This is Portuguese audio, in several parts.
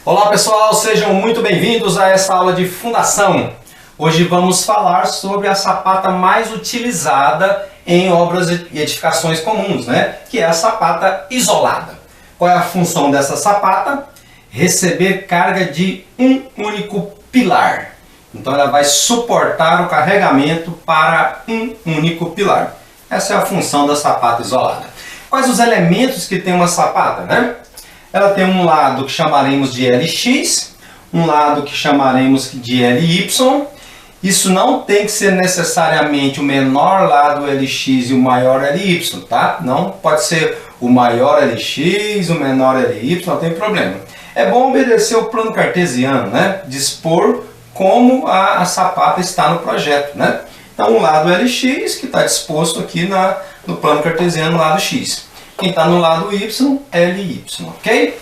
Olá pessoal, sejam muito bem-vindos a essa aula de fundação. Hoje vamos falar sobre a sapata mais utilizada em obras e edificações comuns, que é a sapata isolada. Qual é a função dessa sapata? Receber carga de um único pilar. Então ela vai suportar o carregamento para um único pilar. Essa é a função da sapata isolada. Quais os elementos que tem uma sapata, Ela tem um lado que chamaremos de LX, um lado que chamaremos de LY. Isso não tem que ser necessariamente o menor lado LX e o maior LY, tá? Não pode ser o maior LX, o menor LY, não tem problema. É bom obedecer o plano cartesiano, dispor como a sapata está no projeto, Então o lado LX que está disposto aqui no plano cartesiano, lado X. Quem está no lado Y, LY, ok?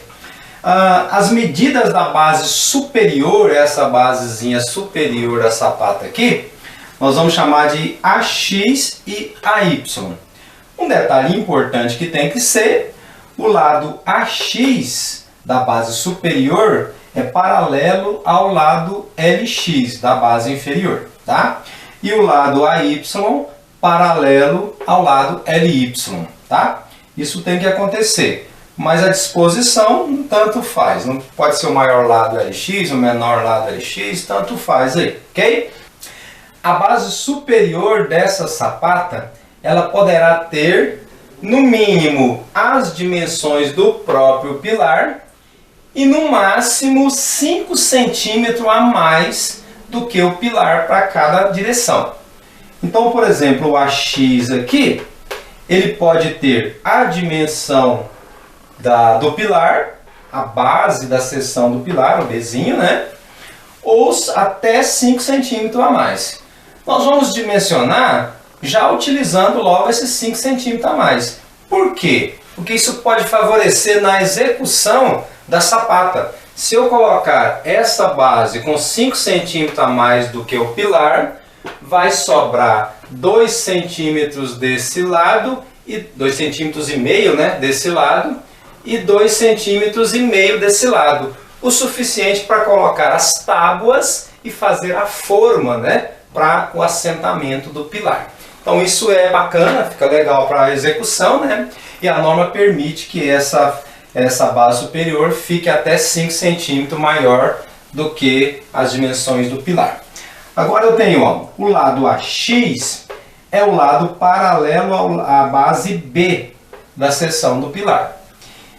As medidas da base superior, essa basezinha superior da sapata aqui, nós vamos chamar de AX e AY. Um detalhe importante que tem que ser, o lado AX da base superior é paralelo ao lado LX da base inferior, tá? E o lado AY paralelo ao lado LY, tá? Isso tem que acontecer, mas a disposição tanto faz. Não pode ser o maior lado LX, o menor lado LX, tanto faz aí, ok? A base superior dessa sapata, ela poderá ter, no mínimo, as dimensões do próprio pilar e, no máximo, 5 centímetros a mais do que o pilar para cada direção. Então, por exemplo, o AX aqui, ele pode ter a dimensão do pilar, a base da seção do pilar, o Bzinho, ou até 5 centímetros a mais. Nós vamos dimensionar já utilizando logo esses 5 centímetros a mais. Por quê? Porque isso pode favorecer na execução da sapata. Se eu colocar essa base com 5 centímetros a mais do que o pilar, vai sobrar 2 centímetros desse lado, e 2,5 centímetros desse lado, e 2,5 centímetros desse lado. O suficiente para colocar as tábuas e fazer a forma, para o assentamento do pilar. Então isso é bacana, fica legal para a execução, e a norma permite que essa base superior fique até 5 centímetros maior do que as dimensões do pilar. Agora eu tenho o lado AX, é o lado paralelo à base B da seção do pilar.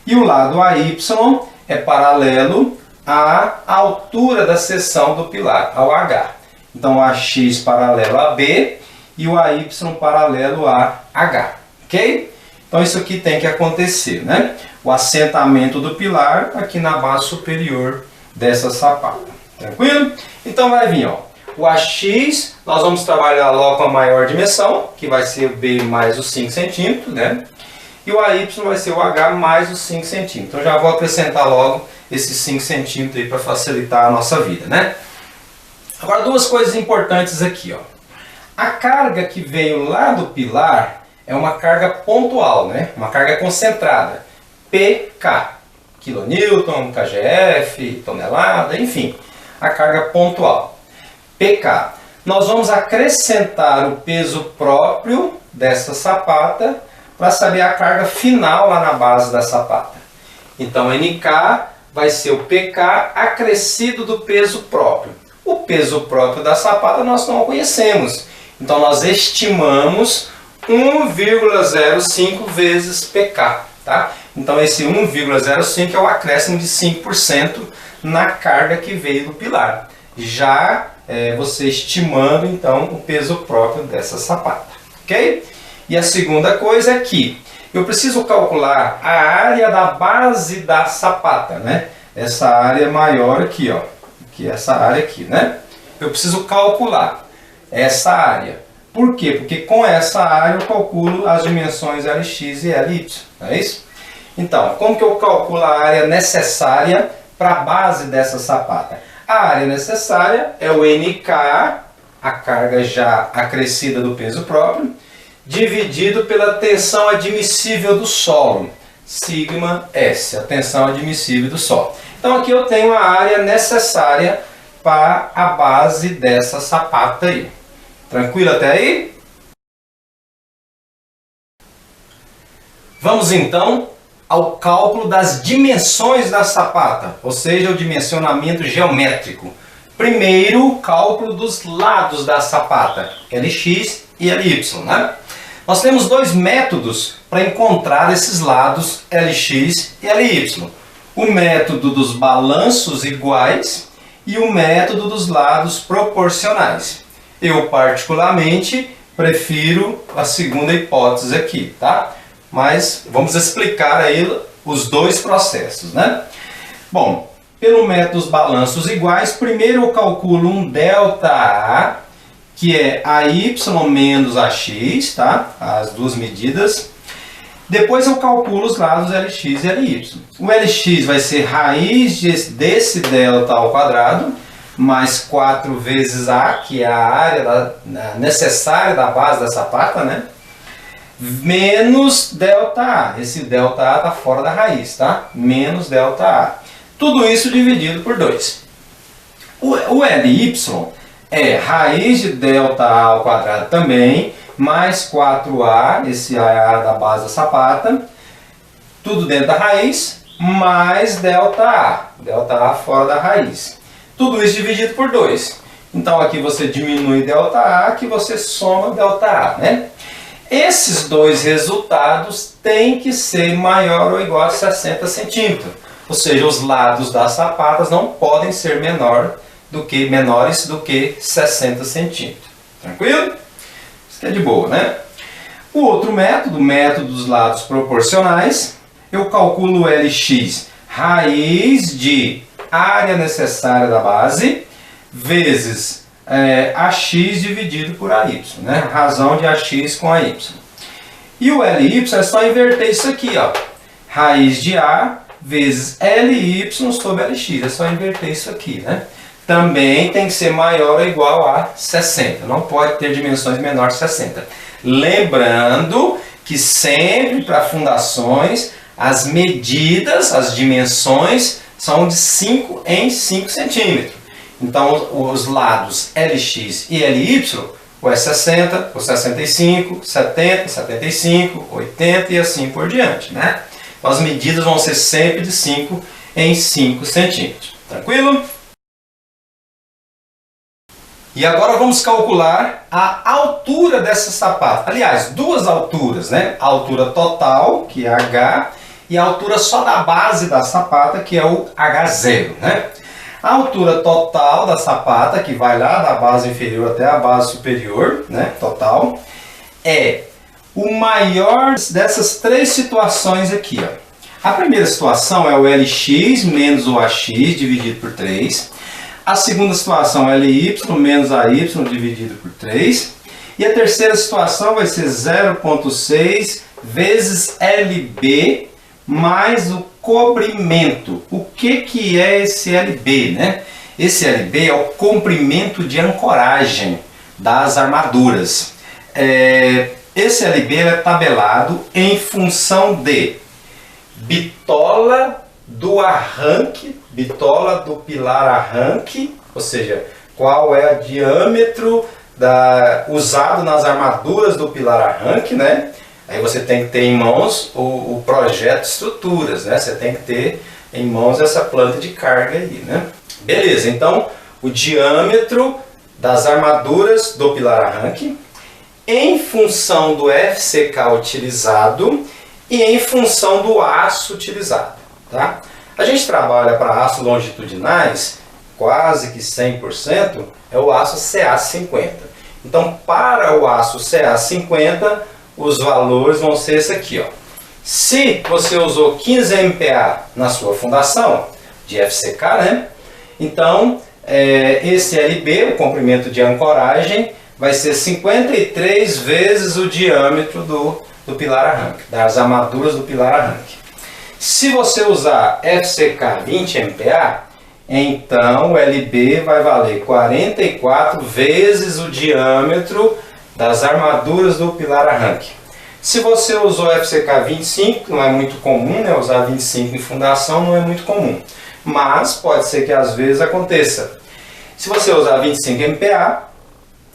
E o lado AY é paralelo à altura da seção do pilar, ao H. Então o AX paralelo a B e o AY paralelo a H, ok? Então isso aqui tem que acontecer, O assentamento do pilar aqui na base superior dessa sapata, tranquilo? Então vai vir, o AX, nós vamos trabalhar logo com a maior dimensão, que vai ser o B mais os 5 centímetros, E o AY vai ser o H mais os 5 centímetros. Então já vou acrescentar logo esses 5 centímetros aí para facilitar a nossa vida, Agora duas coisas importantes aqui, A carga que veio lá do pilar é uma carga pontual, Uma carga concentrada. PK, quilonewton, kgf, tonelada, enfim, a carga pontual. PK. Nós vamos acrescentar o peso próprio dessa sapata para saber a carga final lá na base da sapata. Então NK vai ser o PK acrescido do peso próprio. O peso próprio da sapata nós não conhecemos. Então nós estimamos 1,05 vezes PK. Tá? Então esse 1,05 é o acréscimo de 5% na carga que veio do pilar. Já você estimando então o peso próprio dessa sapata, ok? E a segunda coisa é que eu preciso calcular a área da base da sapata, Essa área maior aqui, que é essa área aqui, Eu preciso calcular essa área. Por quê? Porque com essa área eu calculo as dimensões LX e LY, não é isso? Então, como que eu calculo a área necessária para a base dessa sapata? A área necessária é o NK, a carga já acrescida do peso próprio, dividido pela tensão admissível do solo. sigma S, a tensão admissível do solo. Então aqui eu tenho a área necessária para a base dessa sapata aí. Tranquilo até aí? Vamos então ao cálculo das dimensões da sapata, ou seja, o dimensionamento geométrico. Primeiro, o cálculo dos lados da sapata, Lx e Ly, né? Nós temos dois métodos para encontrar esses lados Lx e Ly. O método dos balanços iguais e o método dos lados proporcionais. Eu, particularmente, prefiro a segunda hipótese aqui, tá? Mas vamos explicar aí os dois processos, né? Bom, pelo método dos balanços iguais, primeiro eu calculo um ΔA, que é AY menos AX, tá? As duas medidas. Depois eu calculo os lados Lx e Ly. O Lx vai ser raiz desse ΔA ao quadrado, mais 4 vezes A, que é a área necessária da base da sapata, né? Menos ΔA. Esse ΔA está fora da raiz, tá? Menos ΔA. Tudo isso dividido por 2. O Ly é raiz de ΔA ao quadrado também, mais 4A, esse A é a área da base da sapata, tudo dentro da raiz, mais ΔA fora da raiz. Tudo isso dividido por 2. Então aqui você diminui ΔA, aqui você soma ΔA, né? Esses dois resultados têm que ser maior ou igual a 60 centímetros. Ou seja, os lados das sapatas não podem ser menores do que 60 centímetros. Tranquilo? Isso que é de boa, né? O outro método, o método dos lados proporcionais, eu calculo o Lx, raiz de área necessária da base, vezes AX dividido por AY, né? Razão de AX com AY. E o Ly é só inverter isso aqui, ó. Raiz de A vezes Ly sobre Lx. É só inverter isso aqui, né? Também tem que ser maior ou igual a 60. Não pode ter dimensões menores de 60. Lembrando que sempre para fundações, as medidas, as dimensões, são de 5 em 5 centímetros. Então, os lados Lx e Ly, ou é 60, ou 65, 70, 75, 80 e assim por diante, né? Então, as medidas vão ser sempre de 5 em 5 centímetros. Tranquilo? E agora vamos calcular a altura dessa sapata. Aliás, duas alturas, né? A altura total, que é H, e a altura só da base da sapata, que é o H0, né? A altura total da sapata, que vai lá da base inferior até a base superior, né? Total, é o maior dessas três situações aqui, ó. A primeira situação é o Lx menos o AX dividido por 3. A segunda situação é Ly menos AY dividido por 3. E a terceira situação vai ser 0,6 vezes LB mais o comprimento. O que é esse LB, né? Esse LB é o comprimento de ancoragem das armaduras. Esse LB é tabelado em função de bitola do arranque, bitola do pilar arranque, ou seja, qual é o diâmetro usado nas armaduras do pilar arranque, né? Aí você tem que ter em mãos o projeto de estruturas, né? Você tem que ter em mãos essa planta de carga aí, né? Beleza, então o diâmetro das armaduras do pilar arranque em função do FCK utilizado e em função do aço utilizado, tá? A gente trabalha para aços longitudinais, quase que 100%, é o aço CA50. Então, para o aço CA50, os valores vão ser esse aqui, ó. Se você usou 15 MPa na sua fundação, de FCK, né? Então, esse LB, o comprimento de ancoragem, vai ser 53 vezes o diâmetro do pilar arranque, das armaduras do pilar arranque. Se você usar FCK 20 MPa, então o LB vai valer 44 vezes o diâmetro das armaduras do pilar arranque. Se você usou FCK 25, não é muito comum, né? Usar 25 em fundação não é muito comum. Mas pode ser que às vezes aconteça. Se você usar 25 MPa,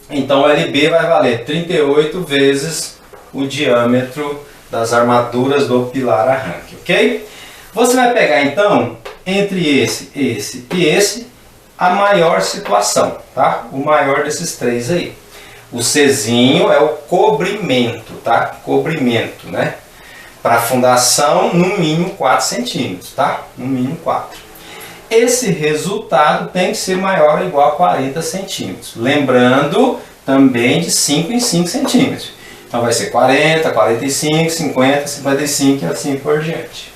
então o LB vai valer 38 vezes o diâmetro das armaduras do pilar arranque, ok? Você vai pegar então, entre esse e esse, a maior situação, tá? O maior desses três aí. O Czinho é o cobrimento, tá? Cobrimento, né? Para fundação, no mínimo 4 centímetros, tá? No mínimo 4. Esse resultado tem que ser maior ou igual a 40 centímetros. Lembrando também de 5 em 5 centímetros. Então vai ser 40, 45, 50, 55 e assim por diante.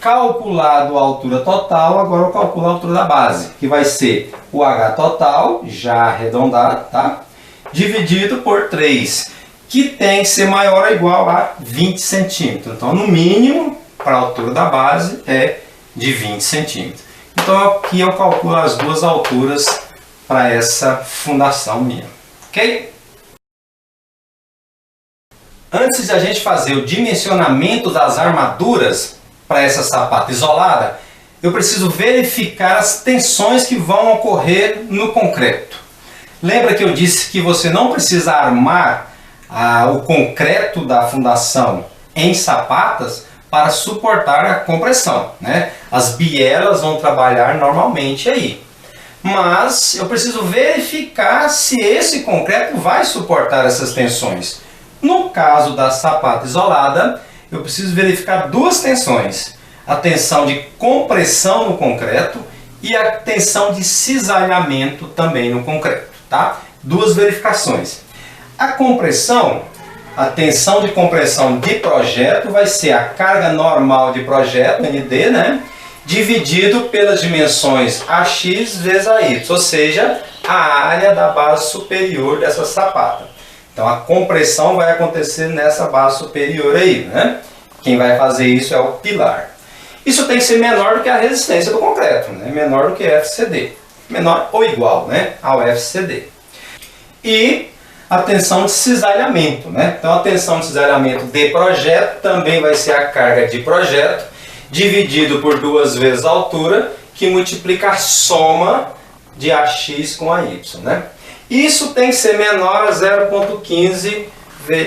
Calculado a altura total, agora eu calculo a altura da base, que vai ser o H total, já arredondado, tá? Dividido por 3, que tem que ser maior ou igual a 20 centímetros. Então, no mínimo, para a altura da base, é de 20 centímetros. Então, aqui eu calculo as duas alturas para essa fundação minha. Ok? Antes de a gente fazer o dimensionamento das armaduras para essa sapata isolada, eu preciso verificar as tensões que vão ocorrer no concreto. Lembra que eu disse que você não precisa armar o concreto da fundação em sapatas para suportar a compressão, né? As bielas vão trabalhar normalmente aí. Mas eu preciso verificar se esse concreto vai suportar essas tensões. No caso da sapata isolada, eu preciso verificar duas tensões. A tensão de compressão no concreto e a tensão de cisalhamento também no concreto. Tá? Duas verificações. A compressão, a tensão de compressão de projeto vai ser a carga normal de projeto, ND, né? Dividido pelas dimensões AX vezes AY, ou seja, a área da base superior dessa sapata. Então a compressão vai acontecer nessa base superior aí, né? Quem vai fazer isso é o pilar. Isso tem que ser menor do que a resistência do concreto, né? Menor do que FCD. Menor ou igual, né, ao FCD. E a tensão de cisalhamento, né? Então a tensão de cisalhamento de projeto também vai ser a carga de projeto dividido por 2 vezes a altura, que multiplica a soma de AX com AY, né? Isso tem que ser menor a 0,15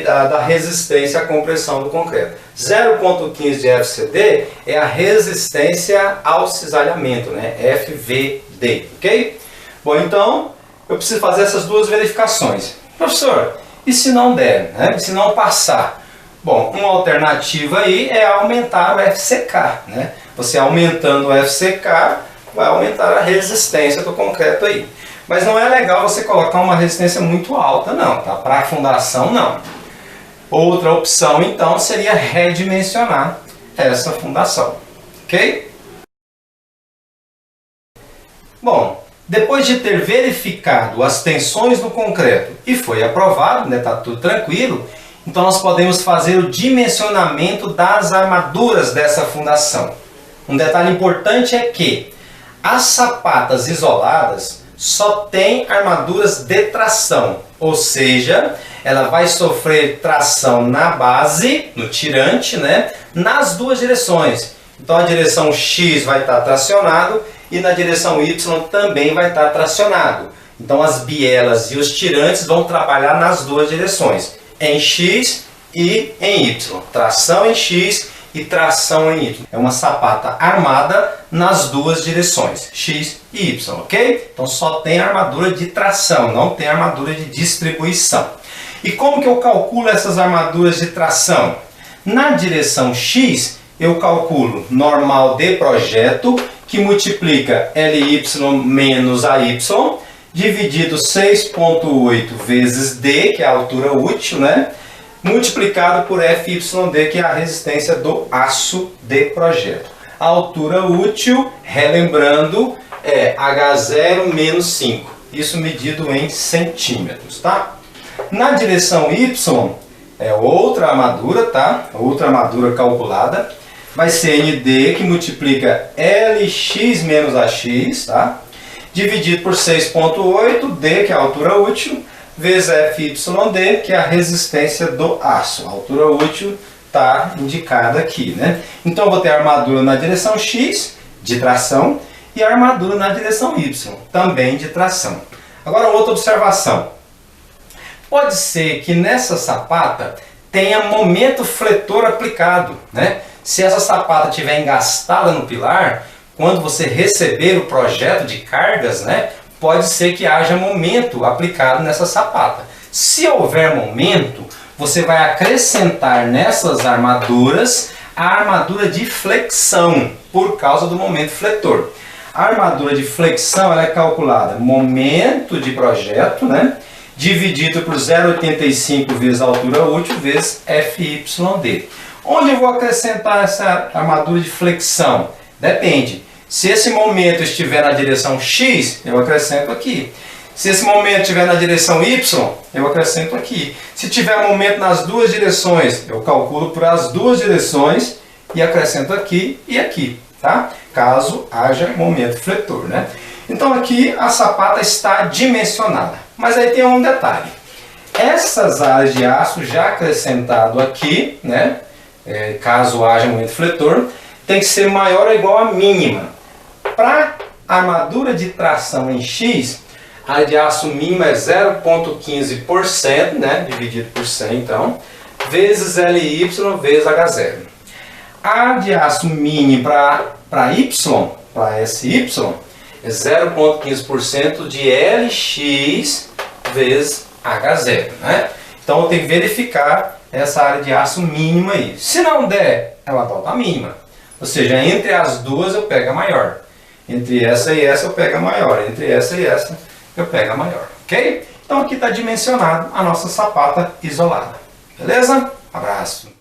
da resistência à compressão do concreto. 0,15 de FCD é a resistência ao cisalhamento, né? FVD, ok? Bom, então eu preciso fazer essas duas verificações. Professor, e se não der, né? E se não passar? Bom, uma alternativa aí é aumentar o FCK, né? Você aumentando o FCK vai aumentar a resistência do concreto aí. Mas não é legal você colocar uma resistência muito alta não, tá? Para a fundação não. Outra opção então seria redimensionar essa fundação, ok? Bom, depois de ter verificado as tensões no concreto e foi aprovado, né, tá tudo tranquilo, então nós podemos fazer o dimensionamento das armaduras dessa fundação. Um detalhe importante é que as sapatas isoladas só têm armaduras de tração, ou seja, ela vai sofrer tração na base, no tirante, né, nas duas direções. Então a direção X vai estar tracionado e na direção Y também vai estar tracionado. Então as bielas e os tirantes vão trabalhar nas duas direções, em X e em Y. Tração em X e tração em Y. É uma sapata armada nas duas direções, X e Y, ok? Então só tem armadura de tração, não tem armadura de distribuição. E como que eu calculo essas armaduras de tração? Na direção X, eu calculo normal de projeto, que multiplica LY menos AY, dividido 6,8 vezes D, que é a altura útil, né? Multiplicado por FYD, que é a resistência do aço de projeto. A altura útil, relembrando, é H0 menos 5. Isso medido em centímetros, tá? Na direção Y, é outra armadura, tá? Outra armadura calculada. Vai ser ND, que multiplica LX menos AX, tá? Dividido por 6,8, D, que é a altura útil, vezes FYD, que é a resistência do aço. A altura útil está indicada aqui, né? Então eu vou ter a armadura na direção X, de tração, e a armadura na direção Y, também de tração. Agora outra observação. Pode ser que nessa sapata tenha momento fletor aplicado, né? Se essa sapata estiver engastada no pilar, quando você receber o projeto de cargas, né, pode ser que haja momento aplicado nessa sapata. Se houver momento, você vai acrescentar nessas armaduras a armadura de flexão, por causa do momento fletor. A armadura de flexão ela é calculada momento de projeto, né, dividido por 0,85 vezes a altura útil vezes FYD. Onde eu vou acrescentar essa armadura de flexão? Depende. Se esse momento estiver na direção X, eu acrescento aqui. Se esse momento estiver na direção Y, eu acrescento aqui. Se tiver momento nas duas direções, eu calculo por as duas direções e acrescento aqui e aqui, tá? Caso haja momento fletor, né? Então aqui a sapata está dimensionada. Mas aí tem um detalhe. Essas áreas de aço já acrescentado aqui, né? Caso haja momento fletor, tem que ser maior ou igual à mínima. Para a armadura de tração em X, a área de aço mínima é 0,15%, né? Dividido por 100, então, vezes LY vezes H0. A área de aço mínimo para Y, para SY, é 0,15% de LX vezes H0, né? Então eu tenho que verificar essa área de aço mínima aí. Se não der, ela volta a mínima. Ou seja, entre as duas eu pego a maior. Entre essa e essa eu pego a maior. Entre essa e essa eu pego a maior. Ok? Então aqui está dimensionado a nossa sapata isolada. Beleza? Abraço!